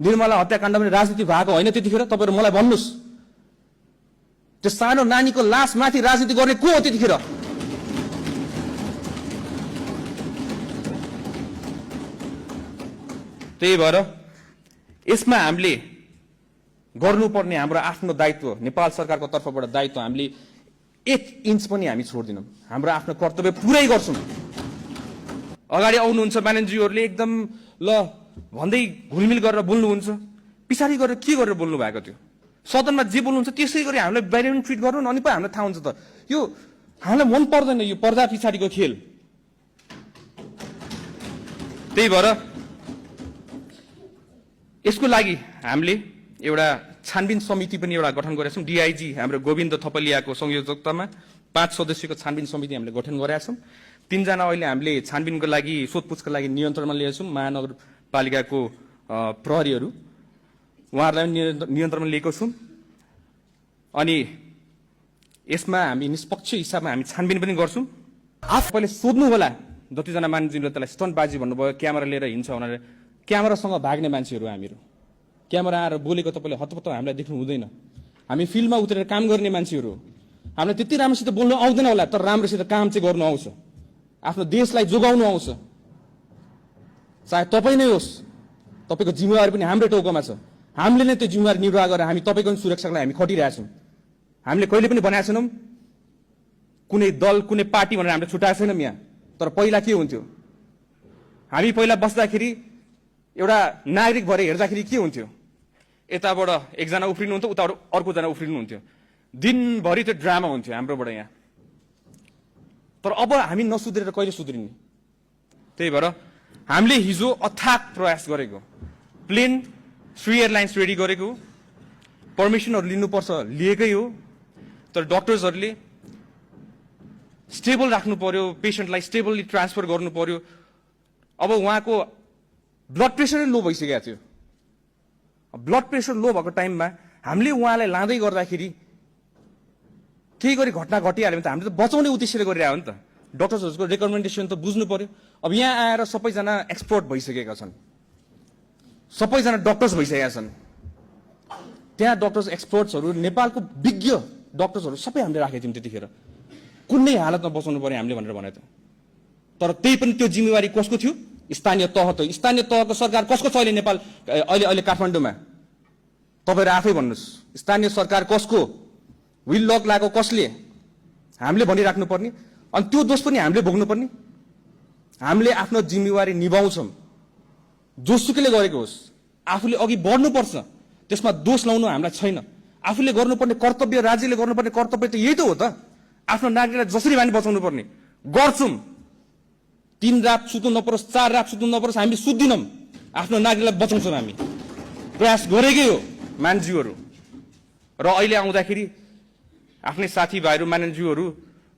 निर्मला हत्याकाण्ड पनि राजनीति भएको होइन त्यतिखेर? तपाईहरु मलाई भन्नुस्, त्यो सानो नानीको लास माथि राजनीति गर्ने को हो त्यतिखेर? त्यही भएर यसमा हामीले गर्नुपर्ने हाम्रो आफ्नो दायित्व, नेपाल सरकारको तर्फबाट दायित्व हामीले 1 इन्च पनि हामी छोड्दिनौं। हाम्रो आफ्नो कर्तव्य पुरै गर्छौं। अगाडि आउनुहुन्छ म्यानेजरहरूले एकदम ल भन्दै घुलमिल गरेर बोल्नुहुन्छ, पछाडी गरेर के गरेर बोल्नु भएको थियो? सदनमा जे बोल्नुहुन्छ त्यसै गरी हामीलाई बाहिर ट्रिट गर्नु न, अनि पो हामीलाई थाहा हुन्छ त। यो हामीलाई मन पर्दैन यो पर्दा पछाडीको खेल। त्यही भएर यसको लागि हामीले एउटा छानबिन समिति पनि एउटा गठन गरेका छौं। डीआईजी हाम्रो गोविन्द थपलियाको संयोजकतामा 5 सदस्यको छानबिन समिति हामीले गठन गरेका छौं। 3 जना अहिले हामीले छानबिनको लागि सोधपुछका लागि नियन्त्रणमा लिएका छौं। महानगरपालिकाको प्रहरीहरू उहाँहरूलाई नियन्त्रणमा लिएको छौं। अनि यसमा हामी निष्पक्ष हिसाबमा हामी छानबिन पनि गर्छौं। आफैले सोध्नु होला जतिजना मान्छेले त्यसलाई स्टन्टबाजी भन्नुभयो, क्यामेरा लिएर हिँड्छ भनेर। क्यामेरासँग भाग्ने मान्छेहरू हामीहरू। क्यामेरा आएर बोलेको तपाईले हतपत्त हामीलाई देख्नु हुँदैन। हामी फिल्डमा उतरेर काम गर्ने मान्छेहरू हो। हामीलाई त्यति राम्रोसित बोल्नु आउँदैन होला, तर राम्रोसित काम चाहिँ गर्नु आउँछ। आफ्नो देशलाई जोगाउनु आउँछ। चाहे तपाई नै होस्, तपाईको जिम्मेवारी पनि हाम्रो टाउकोमा छ। हामीले नै त्यो जिम्मेवारी निर्वाह गरेर हामी तपाईको सुरक्षाको लागि हामी खटिरहेका छौं। हामीले कहिले पनि भनेका छैनौं कुनै दल कुनै पार्टी भनेर हामीले छुटाएको छैनौं यहाँ। तर पहिला के हुन्थ्यो, हामी पहिला बस्दाखेरि एउटा नागरिक भएर हेर्दाखेरि के हुन्थ्यो, यताबाट एकजना उफ्रिनुहुन्थ्यो, उताबाट अर्कोजना उफ्रिनुहुन्थ्यो। दिनभरि त्यो ड्रामा हुन्थ्यो हाम्रोबाट यहाँ। तर अब हामी नसुध्रेर कहिले सुध्रिने? त्यही भएर हामीले हिजो अथाक प्रयास गरेको, प्लेन श्री एयरलाइन्स रेडी गरेको, पर्मिसनहरू लिनुपर्छ लिएकै हो। तर डाक्टर्सहरूले स्टेबल राख्नु पर्यो, पेशेन्टलाई स्टेबली ट्रान्सफर गर्नु पर्यो। अब उहाँको ब्लड प्रेसरै लो भइसकेको थियो। ब्लड प्रेसर लो भएको टाइममा हामीले उहाँलाई लाँदै गर्दाखेरि केही गरी घटना घटिहाल्यो भने त हामीले त बचाउने उद्देश्यले गरिरहेको हो नि त। डाक्टर्सहरूको रेकमेन्डेसन त बुझ्नु पर्यो। अब यहाँ आएर सबैजना एक्सपर्ट भइसकेका छन्, सबैजना डक्टर्स भइसकेका छन्। त्यहाँ डक्टर्स एक्सपर्ट्सहरू, नेपालको विज्ञ डक्टर्सहरू सबै हामीले राखेका थियौँ त्यतिखेर। कुनै हालतमा बचाउनु पर्यो हामीले भनेर भने त। तर त्यही पनि त्यो जिम्मेवारी कसको थियो? स्थानीय तह त। स्थानीय तहको सरकार कसको छ अहिले नेपाल अहिले काठमाडौँमा? तपाईहरु आफै भन्नुस्, स्थानीय सरकार कसको? व्हील लक लागेको कसले? हामीले भनिराख्नु पर्ने। अनि त्यो दोष पनि हामीले भोग्नु पर्ने। हामीले आफ्नो जिम्मेवारी निभाउँछौं, जोसुकैले गरेको होस्। आफूले अघि बढ्नुपर्छ, त्यसमा दोष लाउनु हामीलाई छैन। आफूले गर्नुपर्ने कर्तव्य, राज्यले गर्नुपर्ने कर्तव्य त यही त हो त। आफ्नो नागरिकलाई जसरी हामी बचाउनु पर्ने गर्छौं। 3 रात सुत्नु नपरोस्, 4 रात सुत्नु नपरोस्, हामी सुत्दिनौं। आफ्नो नागरिकलाई बचाउँछौं। हामी प्रयास गरेकै हो मान्छेहरू। र अहिले आउँदाखेरि आफ्नै साथीभाइहरू मान्छेहरू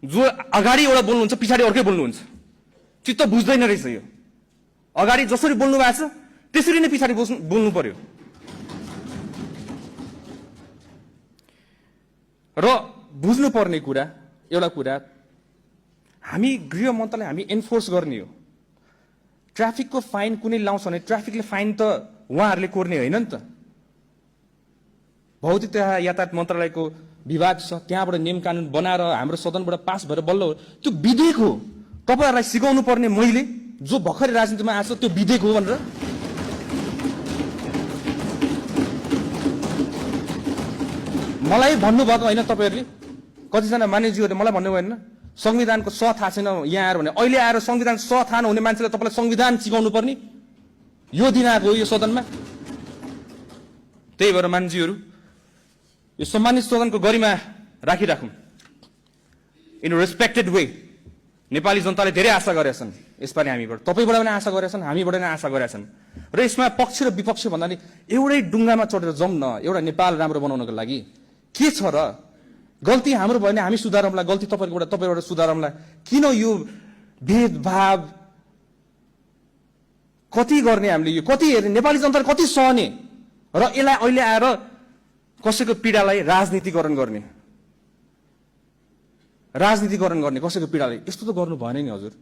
जो अगाडि एउटा बोल्नुहुन्छ पछाडि अर्कै बोल्नुहुन्छ, चित्त बुझ्दैन रहेछ। यो अगाडि जसरी बोल्नु भएको छ त्यसरी नै पछाडि बोल्नु पर्यो। र बुझ्नुपर्ने कुरा एउटा कुरा, हामी गृह मन्त्रालय हामी एन्फोर्स गर्ने हो। ट्राफिकको फाइन कुनै लाउँछ भने ट्राफिकले फाइन त उहाँहरूले कोर्ने होइन नि त। भौतिक यातायात मन्त्रालयको विभाग छ, त्यहाँबाट नियम कानुन बनाएर हाम्रो सदनबाट पास भएर बल्ल त्यो विधेयक हो। तपाईहरुलाई सिकाउनु पर्ने मैले जो भर्खरै राजनीतिमा आएको त्यो विधेयक हो भनेर। मलाई भन्नुभएको होइन तपाईहरुले, कतिजना मानिसहरूले मलाई भन्नु भएन संविधानको स थाहा छैन यहाँ आएर भने। अहिले आएर संविधान स थाहा नहुने मान्छेले तपाईलाई संविधान सिकाउनु पर्ने यो दिन आएको हो यो सदनमा। त्यही भएर मान्छेहरू यो सम्मानित सदनको गरिमा राखिराखौं। In respected way. नेपाली जनताले धेरै आशा गरेका छन् यसपालि हामीबाट, तपाईबाट पनि आशा गरेका छन्, हामीबाट पनि आशा गरेका छन्। र यसमा पक्ष र विपक्ष भन्नाले एउटै डुङ्गामा चढेर जाउँ न एउटा नेपाल राम्रो बनाउनको लागि। के छ र? गल्ती हाम्रो भयो भने हामी सुधारौँला, गल्ती तपाईबाट सुधारौँला। किन यो भेदभाव कति गर्ने हामीले? यो कति हेर्ने? नेपाली जनताले कति सहने? र यसलाई अहिले आएर कसैको पीडालाई राजनीतिकरण गर्ने कसैको पीडालाई, यस्तो त गर्नु भएन नि हजुर।